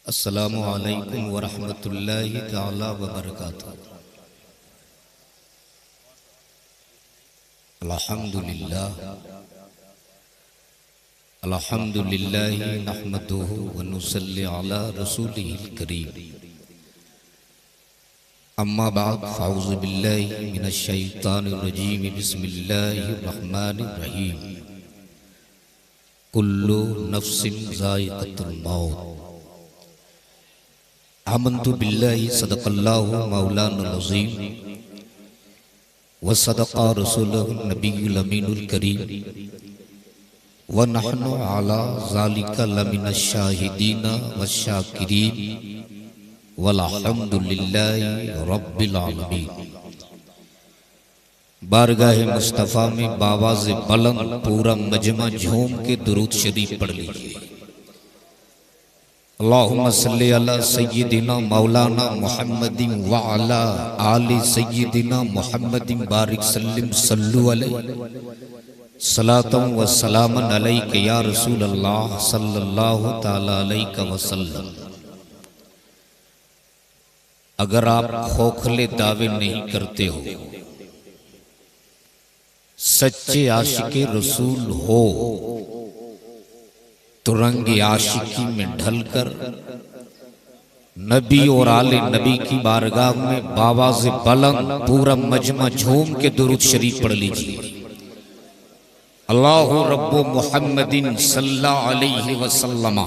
अस्सलामु अलैकुम वरहमतुल्लाहि तआला वबरकातुहू। अल्हम्दुलिल्लाह अल्हम्दुलिल्लाहि नहमदुहु व नुसल्ली अला रसूलिहिल करीम। अम्मा बाद फ़अऊज़ु बिल्लाहि मिनश शैतानिर रजीम। बिस्मिल्लाहिर रहमानिर रहीम। कुल्लु नफ्सिन ज़ाइक़तुल मौत। आमन्तु बिल्लाहि सदक़ल्लाहु मौलाना अज़ीम व सदक़ा रसूलुहुन नबियुल अमीनुल करीम व नहनु अला ज़ालिका लमिनश शाहिदीना वश्शाकिरीन वल्हम्दुलिल्लाहि रब्बिल आलमीन। बारगाह मुस्तफ़ा में बावाज़ बुलंद पूरा मजमा झूम के दुरूद शरीफ पढ़ लीजिए। अल्लाहुम्मा सल्ली अला सय्यिदिना मौलाना मुहम्मदिन व अला आलि सय्यिदिना मुहम्मदिन बारिक सल्लिम सल्लु अलैहि सलातम व सलामन अलैका या रसूल अल्लाह सल्लल्लाहु तआला अलैहि वसल्लम। अगर आप खोखले दावे नहीं करते हो, सच्चे आशिके रसूल हो, तो रंग आशिकी में ढलकर नबी और आले नबी की बारगाह में बावाज़ बुलंद पूरा मजमा झूम के दुरूद शरीफ पढ़ लीजिए। अल्लाहु रब्बु मुहम्मदिन सल्लल्लाहु अलैहि वसल्लम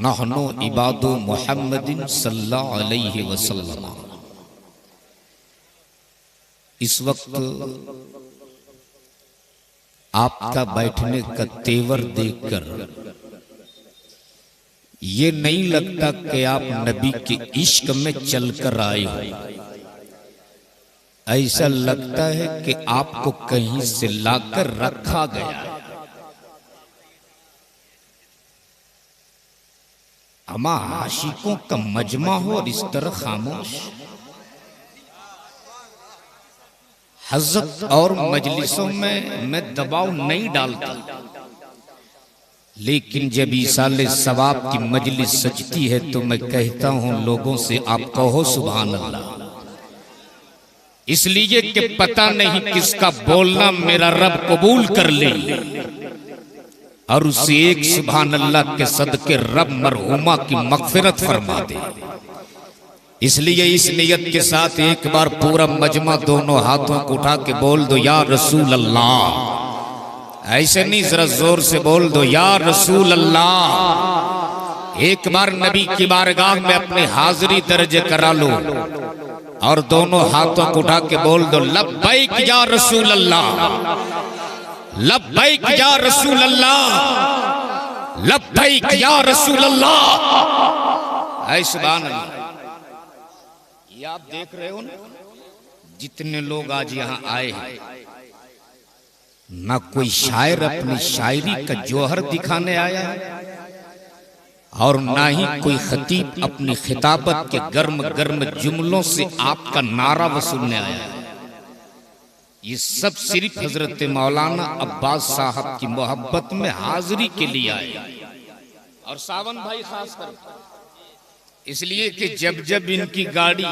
नहनु इबादु मुहम्मदिन सल्लल्लाहु अलैहि वसल्लम। इस वक्त आपका बैठने का तेवर देखकर ये नहीं लगता कि आप नबी के इश्क में चलकर आए हो। ऐसा लगता है कि आपको कहीं से लाकर रखा गया है। अमा आशिकों का मजमा हो और इस तरह खामोश। हज़रत और मजलिसों में मैं दबाव नहीं डालता, लेकिन जब ईसाले सवाब की मजलिस सजती है तो मैं कहता हूं लोगों से आप कहो सुभान अल्लाह। इसलिए कि पता नहीं किसका बोलना मेरा रब कबूल कर ले और उसे एक सुभान अल्लाह के सदके रब मरहुमा की मग़फ़िरत फरमा दे। इसलिए इस नियत के साथ एक बार पूरा मजमा दोनों हाथों को उठा के बोल दो या रसूल अल्लाह। ऐसे नहीं, जरा जोर से बोल दो या रसूल अल्लाह। एक बार नबी की बारगाह में अपनी हाजिरी दर्ज करा लो और दोनों हाथों को उठा के बोल दो लब्बैक या रसूल अल्लाह, लब्बैक या रसूल अल्लाह, लब्बैक या रसूल अल्लाह। ऐ सुभान अल्लाह। ये आप देख रहे हो ना, जितने लोग आज यहाँ आए हैं, ना कोई शायर अपनी शायरी का जौहर दिखाने आया है और ना ही कोई खतीब अपनी खिताबत के गर्म गर्म जुमलों से आपका नारा वसूलने आया है। ये सब सिर्फ हजरत मौलाना अब्बास साहब की मोहब्बत में हाजिरी के लिए आए और सावन भाई खास कर इसलिए कि जब जब इनकी गाड़ी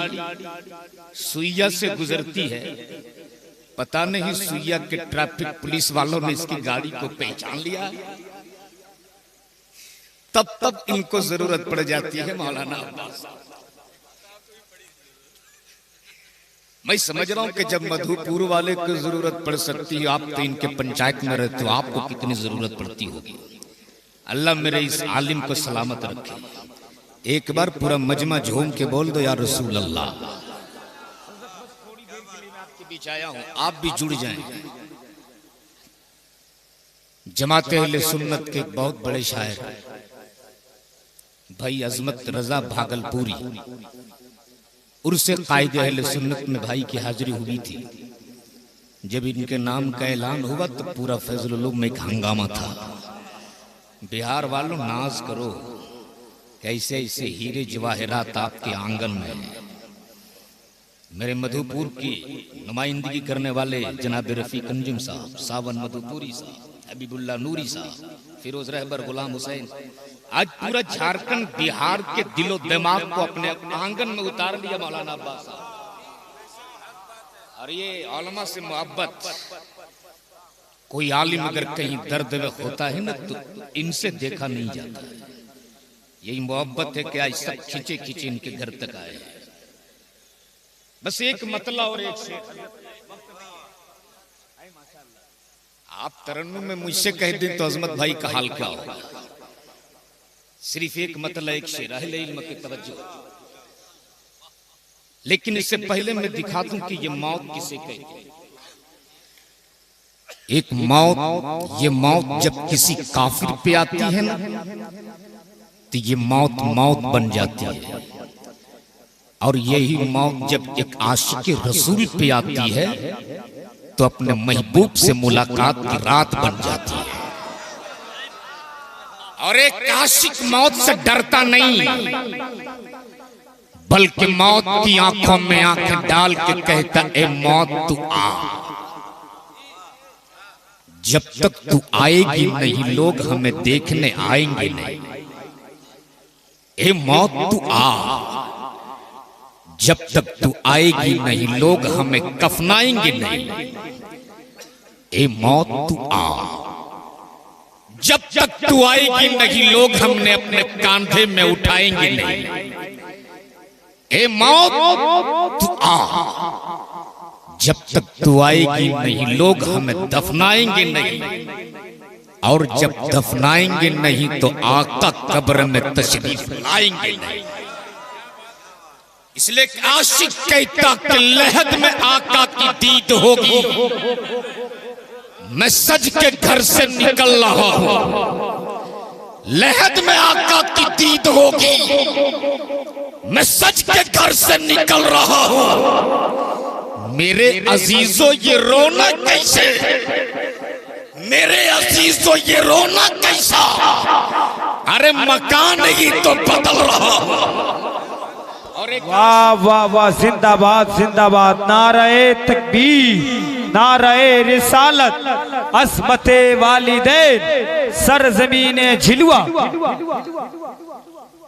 सुइया से गुजरती है, पता नहीं सुइया के ट्रैफिक पुलिस वालों ने इसकी गाड़ी को पहचान लिया, तब तब इनको जरूरत पड़ जाती है मौलाना अब्बास। मैं समझ रहा हूं कि जब मधुपुर वाले को जरूरत पड़ सकती है, आप तो इनके पंचायत में रहते हो, आपको कितनी जरूरत पड़ती होगी। अल्लाह मेरे इस आलिम को सलामत रखे। एक बार पूरा मजमा झूम के बोल दो या रसूल अल्लाह। थोड़ी देर के लिए मैं आपके बीच आया हूं, आप भी जुड़ जाएं। जमात अहले सुन्नत के बहुत बड़े शायर भाई अजमत रजा भागलपुरी उर्से कायद अहले सुन्नत में भाई की हाजिरी हुई थी। जब इनके नाम का ऐलान हुआ तो पूरा फैजुल उलूम में एक हंगामा था। बिहार वालों नाज करो, कैसे ऐसे हीरे जवाहरात आपके आंगन में हैं। मेरे मधुपुर की नुमाइंदगी करने वाले जनाब रफीक अंजुम साहब, सावन मधुपुरी साहब, हबीबुल्लाह नूरी साहब, फिरोज रहबर, गुलाम हुसैन, आज पूरा झारखंड बिहार के दिलो दिमाग को अपने आंगन में उतार लिया मौलाना अब्बास साहब। और ये उलमा से मोहब्बत, कोई आलिम अगर कहीं दर्द में होता है ना तो इनसे देखा नहीं जाता। यही मोहब्बत है कि आज सब खींचे खींचे इनके घर तक आए। बस एक मतला और एक शेर, आप तरन्नुम में मुझसे कह दें तो अजमत भाई का हाल क्या होगा। सिर्फ एक मतला एक शेर है, इल्म की तवज्जो। लेकिन इससे पहले मैं दिखा दूं कि ये मौत किसे कहते हैं। एक मौत, ये मौत जब किसी काफिर पे आती है ना तो ये मौत मौत बन जाती है। और यही मौत जब एक आशिक रसूल पे आती है तो अपने महबूब से मुलाकात की रात बन जाती है। और एक आशिक मौत से डरता नहीं, बल्कि मौत की आंखों में आंखें डाल के कहता, ए मौत तू आ। जब तक तू आएगी नहीं लोग हमें देखने आएंगे नहीं। ए मौत तू आ, जब तक तू आएगी नहीं लोग हमें कफनाएंगे नहीं। ए मौत तू आ, जब तक तू आएगी नहीं लोग हमने अपने कांधे में उठाएंगे नहीं। ए मौत तू आ, जब तक तू आएगी नहीं लोग हमें दफनाएंगे नहीं। और जब दफनाएंगे नहीं तो आका कब्र में तशरीफ लाएंगे नहीं। इसलिए आशिक कहता कि लहद में आका की दीद होगी। मैं सज के घर से निकल रहा हूं, लहद में आका की दीद होगी। मैं सज के घर से निकल रहा हूं। मेरे अजीजों ये रोना कैसे, मेरे अजीजों ये रोना कैसा। अरे मकान ही तो बदल रहा। वाह वाह वाह, जिंदाबाद जिंदाबाद, नारे तकबीर, नारे रिसालत, अस्मते वालिदैन, सरजमीने झिलुआ।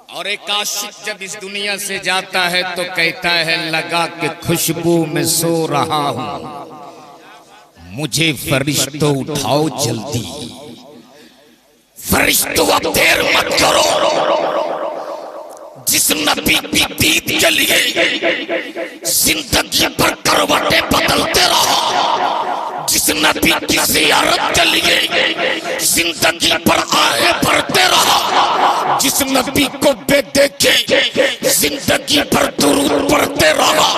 और एक आशिक जब इस दुनिया से जाता है तो कहता है, लगा के खुशबू में सो रहा हूं, मुझे फरिश्तों उठाओ जल्दी। फरिश्तों अब देर मत करो। जिस नबी की दीद के लिए जिंदगी भर करवटें बदलते रहा, जिस नबी की ज़ियारत के लिए जिंदगी भर आहें भरते रहा, जिस नबी को बेदेखे जिंदगी भर दुरूद पढ़ते रहा,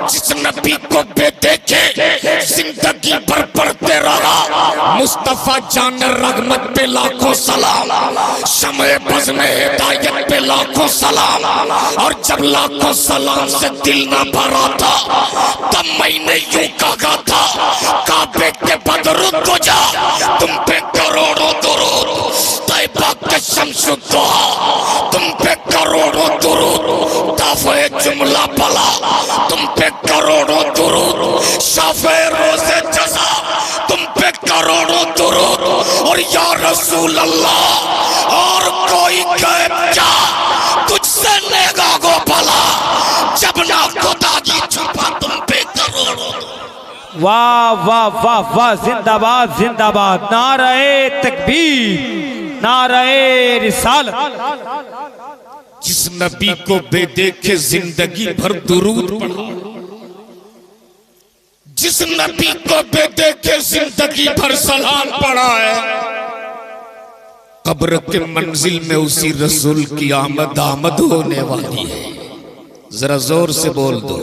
जिस नबी को बेदेखे जिंदगी भर पढ़ते रहा। मुस्तफा जान रहमत पे लाखों सलाम, शमे बज़ में हिदायत पे लाखों सलाम। और जब लाखों सलाम से दिल न भरा था तब मैंने यूं कहा था, काबे के बदरुद को जा, तुम पे करोड़ों दुरूद। तैयबा के शम्सुद्दोहा, तुम पे करोड़ों दुरूद। ताफ़े जुमला भला, तुम पे करोड़ों दुरूद। शाफ़े रोज़े जज़ा, तुम पे करोड़ों दुरूद। और या रसूल अल्लाह, और कोई गैब क्या तुझसे नेगा को भला, जब ना खुदा की छुपा तुम पे करोड़ों। वाह वाह वाह वाह, जिंदाबाद जिंदाबाद, नारे तकबीर, नारे रिसालत। जिस नबी को बेदेखे जिंदगी भर दुरूद पढ़ा, जिस नबी को बेदेखे जिंदगी भर सलाम पढ़ा है, कब्र के मंजिल में उसी रसूल की आमद होने वाली है। जरा जोर से बोल दो।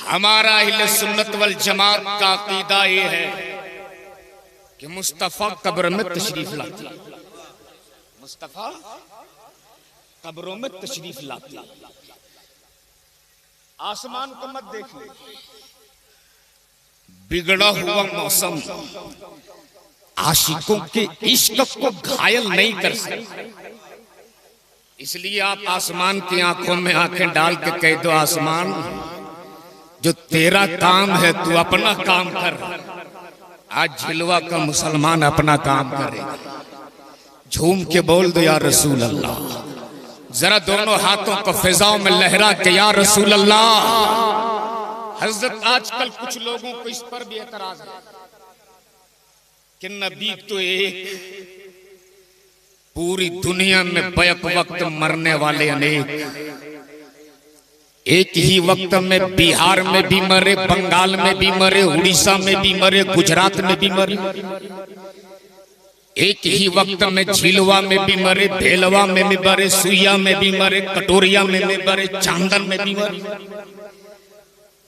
हमारा अहले सुन्नत वल जमात का अकीदा ये है कि मुस्तफा कब्र में तशरीफ लाते, मुस्तफा कब्रों में तशरीफ लाते। आसमान को मत देखिए, बिगड़ा हुआ मौसम आशिकों के इश्क को घायल नहीं कर सकता। इसलिए आप आसमान की आंखों में आंखें डाल के कह दो, आसमान जो तेरा काम है तू अपना काम कर। आज झिलवा का मुसलमान अपना काम करेगा। झूम के बोल दो या रसूल अल्लाह। जरा दोनों हाथों को फिजाओं में लहरा के या रसूल अल्लाह। हजरत आजकल कुछ लोगों को इस पर भी एतराज है कि नबी तो एक, पूरी दुनिया में बैक वक्त मरने वाले अनेक। एक ही वक्त में बिहार में भी मरे, बंगाल में भी मरे, उड़ीसा में भी मरे, गुजरात में भी मरे। एक ही वक्त में झीलवा में भी मरे, भेलवा में भी मरे, सुइया में भी मरे, कटोरिया में भी मरे, चांदन में भी मरे।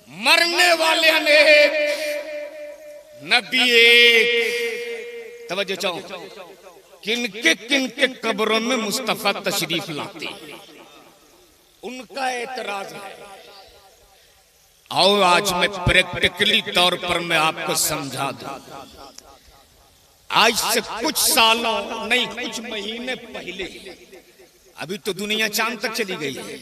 मरने वाले अनेक, नबी एक। तवज्जो चाहो, किनके कब्रों में मुस्तफा तशरीफ लाते हैं, उनका एतराज है। और आज मैं प्रैक्टिकली तौर पर मैं आपको समझा दूं। आज से कुछ सालों नहीं, कुछ महीने पहले, अभी तो दुनिया चांद तक चली गई है,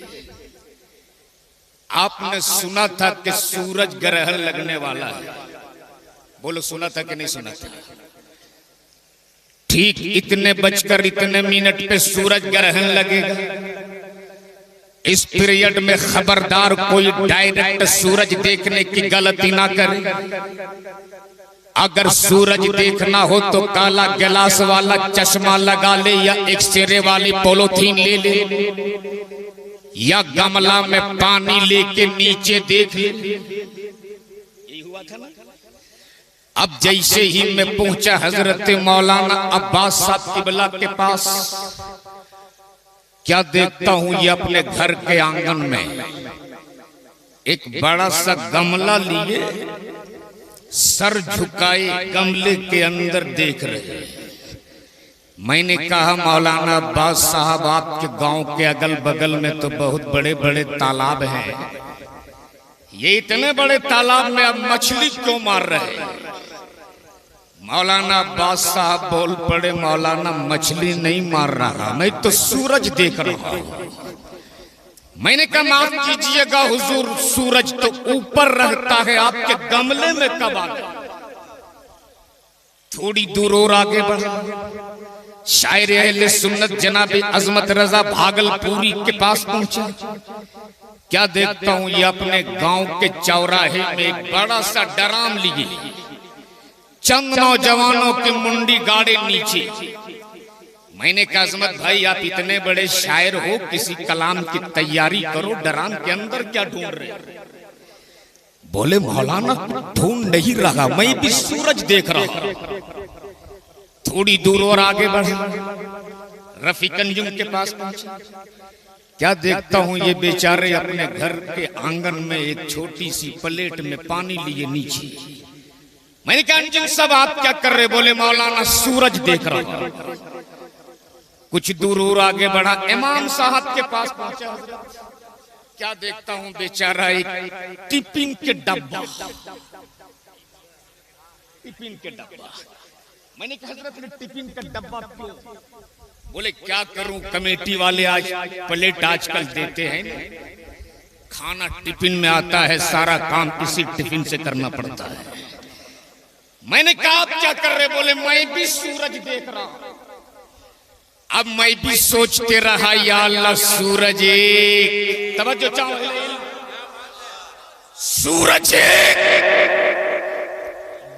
आपने सुना था कि सूरज ग्रहण लगने वाला है। बोलो सुना था कि नहीं सुना था? ठीक इतने बजकर इतने मिनट पे सूरज ग्रहण लगेगा। इस पीरियड में खबरदार कोई डायरेक्ट सूरज देखने की गलती ना करे। अगर सूरज देखना हो तो काला गिलास वाला चश्मा लगा ले, या एक्सरे वाली पॉलिथीन ले ले, या गमला में पानी लेके नीचे देख ले। यही हुआ था ना। अब जैसे ही मैं पहुंचा हजरत मौलाना अब्बास साहब किबला के पास, क्या देखता हूं ये अपने घर के आंगन में एक बड़ा सा गमला लिए, सर झुकाए गमले के अंदर देख रहे। मैंने कहा मौलाना अब्बास साहब, आपके गांव के अगल बगल में तो बहुत बड़े बड़े तालाब हैं, ये इतने बड़े तालाब में अब मछली क्यों मार रहे? मौलाना अब्बास साहब बोल पड़े, मौलाना मछली नहीं मार रहा, मैं तो सूरज देख रहा हूं। मैंने कहा माफ कीजिएगा हुजूर, सूरज तो ऊपर रहता है, आपके गमले में कब आ गया? थोड़ी दूर और आगे बढ़ा, शायर अहले सुन्नत जनाब अजमत रजा भागलपुरी के पास पहुंचा। क्या देखता हूं ये अपने गांव के चौराहे में एक बड़ा सा डराम लिए, चंद नौजवानों की मुंडी गाड़े नीचे। मैंने कहा अजमत भाई, आप इतने बड़े शायर हो, किसी कलाम की तैयारी करो, डराम के अंदर क्या ढूंढ रहे? बोले मौलाना ढूंढ नहीं रहा, मैं भी सूरज देख रहा। थोड़ी दूर और आगे बढ़ा, रफीकंजुम के पास पहुंचा। क्या देखता हूं ये बेचारे अपने घर के आंगन में एक छोटी सी प्लेट में पानी लिए नीचे। मैंने कहा अंजुम साहब आप क्या कर रहे? बोले मौलाना सूरज देख रहा। कुछ दूर और आगे बढ़ा, इमाम साहब के पास पहुंचा। क्या देखता हूं बेचारा एक टिफिन के डब्बा, टिफिन के डब्बा। मैंने कहा हजरत ने टिफिन का डब्बा क्यों? बोले क्या करूं, कमेटी वाले आज प्लेट आजकल देते हैं, खाना टिफिन में आता है, सारा काम किसी टिफिन से करना पड़ता है। मैंने कहा आप क्या कर रहे? बोले मैं भी सूरज देख रहा हूं। अब मैं भी सोचते रहा, या अल्लाह सूरज एक, तवज्जो चाहो, सूरज एक,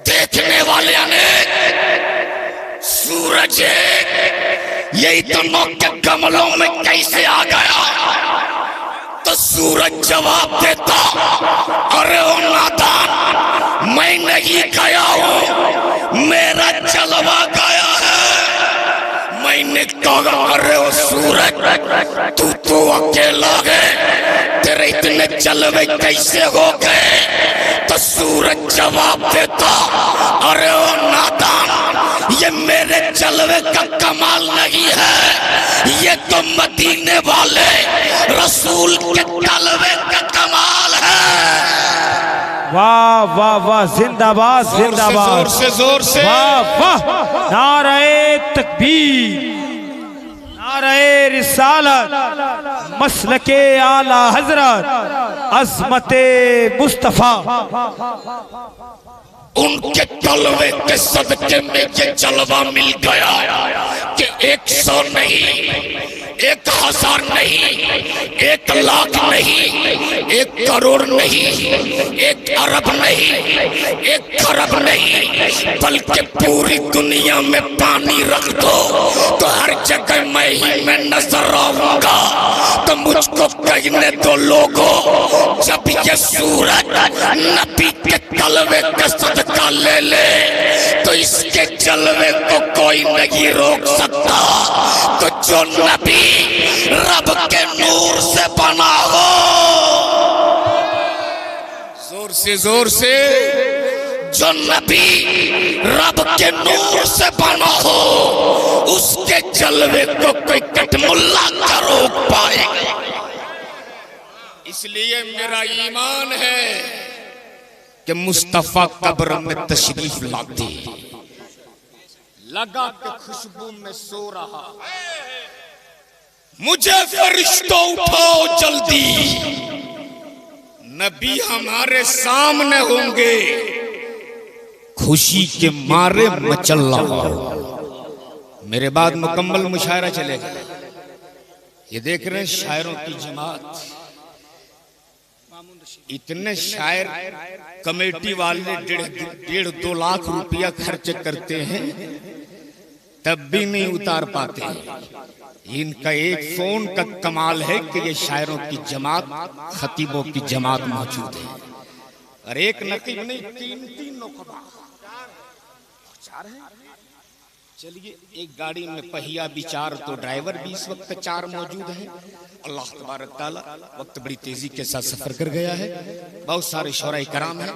देखने वाले अनेक, सूरज एक, यही दोनों के गमलों में कैसे आ गया? तो सूरज जवाब देता, अरे ओ नादान, मैं नहीं गया हूं, मेरा जलवा गया है। मैंने कहा अरे ओ सूरज, तू तो अकेला है, तेरे इतने जलवे कैसे हो गए? तो सूरज जवाब देता, अरे ओ नादान, ये मेरे जलवे का कमाल नहीं है, ये तो मदीने वाले रसूल के जलवे का कमाल है। वाह वाह वाह, जिंदाबाद जिंदाबाद, जोर से वाह वाह, नारे तकबीर, नारे रिसालत, मसलके आला हजरत, अज़मते मुस्तफा। उनके तलवे के सदके में ये जलवा मिल गया कि 100 नहीं, 1000 नहीं, 1 लाख नहीं, 1 करोड़ नहीं, 1 अरब नहीं, 1 खरब नहीं, बल्कि पूरी दुनिया में पानी रख दो तो हर जगह मैं ही मैं नजर आऊंगा। तो मुझको कहने दो लोगों, जब ये सूरज नबी के तलवे का सदका ले ले तो इसके जलवे को कोई नहीं रोक सकता। तो जो नबी रब के नूर से बना हो, जोर से जो नबी रब के नूर से बना हो, उसके जलवे को कोई कटमुल्ला का रोक पाएगा। इसलिए मेरा ईमान है कि मुस्तफा कब्र में तशरीफ लाते, लगा के खुशबू में सो रहा, मुझे फरिश्तों उठाओ जल्दी, नबी हमारे सामने होंगे, खुशी के मारे मचल रहा। मेरे बाद मुकम्मल मुशायरा चलेगा। ये देख रहे हैं शायरों की जमात, इतने शायर कमेटी वाले 1.5-2 लाख रुपया खर्च करते हैं तब भी नहीं उतार पाते। इनका एक फोन का कमाल है कि ये शायरों की जमात, खतीबों की जमात मौजूद है, और एक नकीब नहीं, 3 नौकबा, 4 हैं। चलिए, एक गाड़ी में पहिया भी 4 तो ड्राइवर भी इस वक्त 4 मौजूद हैं। अल्लाह तबारक ताला वक्त बड़ी तेजी के साथ सफर कर गया है, बहुत सारे शौराए कराम हैं,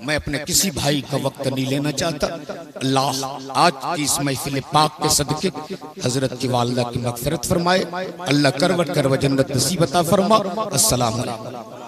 मैं अपने किसी भाई का वक्त नहीं लेना चाहता। अल्लाह आज की इस महफिल पाक के सदके हजरत की वालिदा की मगफिरत फरमाए, अल्लाह करवट करव जन्नत नसीब अता फरमा। अस्सलाम वालेकुम।